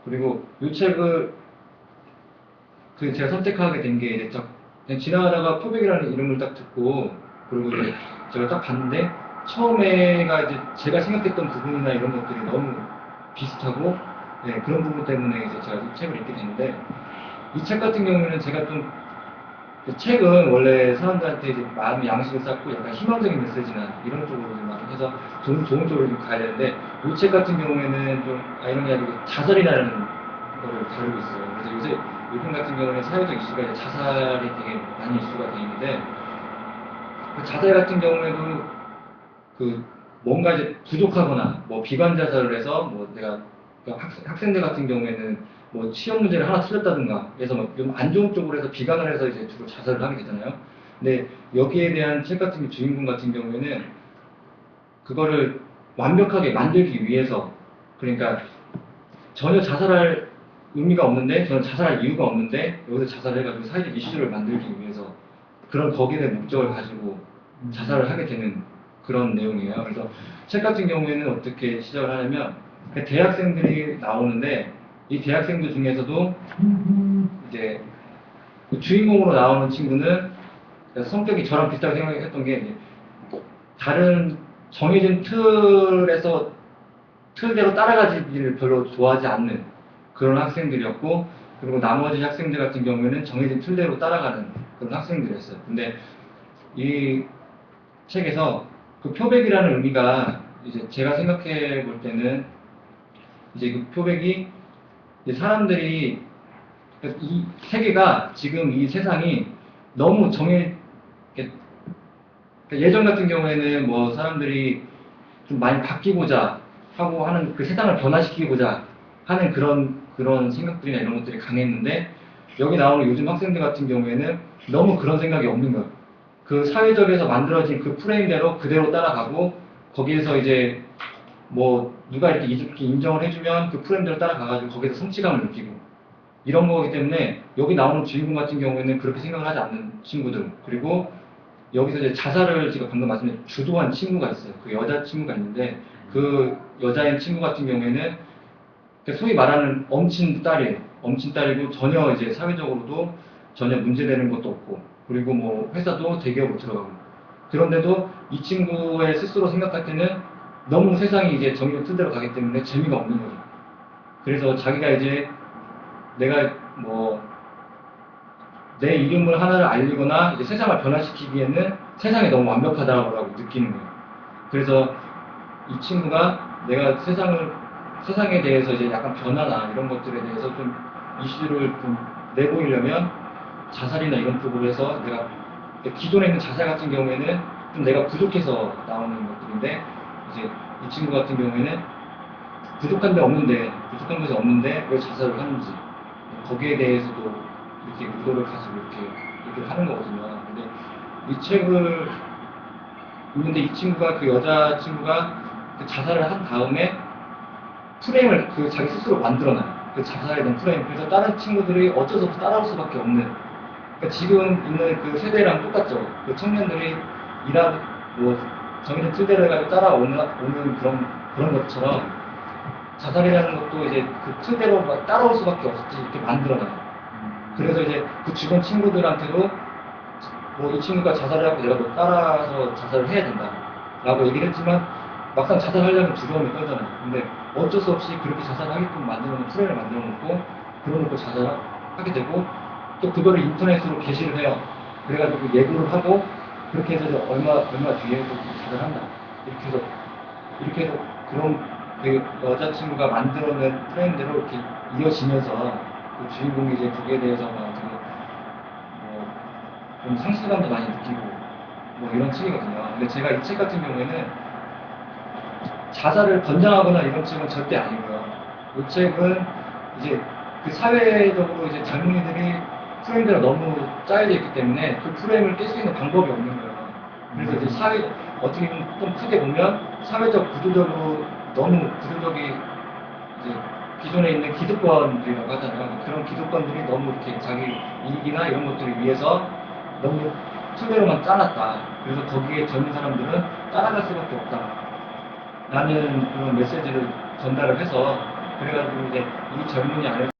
그리고 이 책을 제가 선택하게 된 게 이제 그냥 지나가다가 표백이라는 이름을 딱 듣고 그리고 이제 제가 딱 봤는데 처음에가 이제 제가 생각했던 부분이나 이런 것들이 너무 비슷하고 그런 부분 때문에 이제 제가 이 책을 읽게 됐는데 이 책 같은 경우에는 제가 좀 책은 원래 사람들한테 이제 마음의 양식을 쌓고 약간 희망적인 메시지나 이런 쪽으로 좀 많이 해서 좋은 쪽으로 좀 가야 되는데 이 책 같은 경우에는 좀 이런 게 아니고 자살이라는 거를 다루고 있어요. 그래서 요즘 같은 경우는 사회적 이슈가 이제 자살이 되게 많이 이슈가 돼 있는데 그 자살 같은 경우에도 뭔가 이제 부족하거나 뭐 비관 자살을 해서 뭐 내가 학생들 같은 경우에는 뭐 시험 문제를 하나 틀렸다든가 해서 좀 안 좋은 쪽으로 해서 비관을 해서 이제 주로 자살을 하게 되잖아요. 근데 여기에 대한 책 같은 주인공 같은 경우에는 그거를 완벽하게 만들기 위해서 그러니까 전혀 자살할 의미가 없는데 전혀 자살할 이유가 없는데 여기서 자살해가지고 사회적 이슈를 만들기 위해서 그런 거기에 대한 목적을 가지고 자살을 하게 되는 그런 내용이에요. 그래서 책 같은 경우에는 어떻게 시작을 하냐면 대학생들이 나오는데 이 대학생들 중에서도 이제 그 주인공으로 나오는 친구는 성격이 저랑 비슷하게 생각했던 게 이제 다른 정해진 틀대로 따라가지기를 별로 좋아하지 않는 그런 학생들이었고 그리고 나머지 학생들 같은 경우에는 정해진 틀대로 따라가는 그런 학생들이었어요. 근데 이 책에서 그 표백이라는 의미가 이제 제가 생각해 볼 때는 이제 그 표백이 이제 사람들이 이 세계가 지금 이 세상이 너무 예전 같은 경우에는 뭐 사람들이 좀 많이 바뀌고자 하고 하는 그 세상을 변화시키고자 하는 그런 생각들이나 이런 것들이 강했는데 여기 나오는 요즘 학생들 같은 경우에는 너무 그런 생각이 없는 거예요. 그 사회적에서 만들어진 그 프레임대로 그대로 따라가고 거기에서 이제 뭐 누가 이렇게 인정을 해주면 그 프레임대로 따라가가지고 거기서 성취감을 느끼고 이런 거기 때문에 여기 나오는 주인공 같은 경우에는 그렇게 생각을 하지 않는 친구들 그리고 여기서 이제 자살을 제가 방금 말씀드린 주도한 친구가 있어요. 그 여자 친구가 있는데 그 여자인 친구 같은 경우에는 소위 말하는 엄친 딸이에요. 엄친 딸이고 전혀 이제 사회적으로도 전혀 문제되는 것도 없고 그리고 뭐 회사도 대기업으로 들어가고 그런데도 이 친구의 스스로 생각할 때는 너무 세상이 이제 정해진 틀대로 가기 때문에 재미가 없는 거죠. 그래서 자기가 이제 내가 뭐 내 이름을 하나를 알리거나 이제 세상을 변화시키기에는 세상이 너무 완벽하다고 느끼는 거예요. 그래서 이 친구가 내가 세상에 대해서 이제 약간 변화나 이런 것들에 대해서 좀 이슈를 좀 내보이려면 자살이나 이런 쪽으로 해서 내가 기존에 있는 자살 같은 경우에는 좀 내가 부족해서 나오는 것들인데 이제 이 친구 같은 경우에는 부족한 부족한 것이 없는데 왜 자살을 하는지 거기에 대해서도 이렇게 의도를 가지고 이렇게 하는 거거든요. 근데 이 책을 읽는데 이 친구가 그 여자 친구가 그 자살을 한 다음에 프레임을 자기 스스로 만들어놔요. 그 자살에 대한 프레임. 그래서 다른 친구들이 어쩔 수 없이 따라올 수밖에 없는. 그러니까 지금 있는 그 세대랑 똑같죠. 그 청년들이 뭐 정해진 틀대로 해가지고 따라오는 그런 것처럼 자살이라는 것도 이제 그 틀대로 막 따라올 수밖에 없이 이렇게 만들어놔요. 그래서 이제 그 주변 친구들한테도 뭐 이 친구가 자살을 하고 내가 너 따라서 자살을 해야 된다 라고 얘기를 했지만 막상 자살하려면 두려움이 떨잖아요. 근데 어쩔 수 없이 그렇게 자살하게끔 만들어놓은 프레임을 만들어놓고 그러놓고 자살하게 되고 또 그거를 인터넷으로 게시를 해요. 그래가지고 예고를 하고 그렇게 해서 얼마 뒤에 또 자살한다. 이렇게 해서 그런 그 여자친구가 만들어낸 프레임대로 이렇게 이어지면서 그 주인공이 이제 거기에 대해서 막 되게 좀 상실감도 많이 느끼고 뭐 이런 책이거든요. 근데 제가 이 책 같은 경우에는 자살을 권장하거나 이런 책은 절대 아니고요. 이 책은 이제 그 사회적으로 이제 젊은이들이 프레임대로 너무 짜여져 있기 때문에 그 프레임을 깰 수 있는 방법이 없는 거예요. 그래서 이제 어떻게 보면 좀 크게 보면 사회적 구조적으로 너무 구조적이 이제 기존에 있는 기득권들이라고 하잖아요. 그런 기득권들이 너무 이렇게 자기 이익이나 이런 것들을 위해서 너무 틀대로만 짜놨다. 그래서 거기에 젊은 사람들은 따라갈 수밖에 없다. 라는 그런 메시지를 전달을 해서 그래가지고 이제 이 젊은이 안에서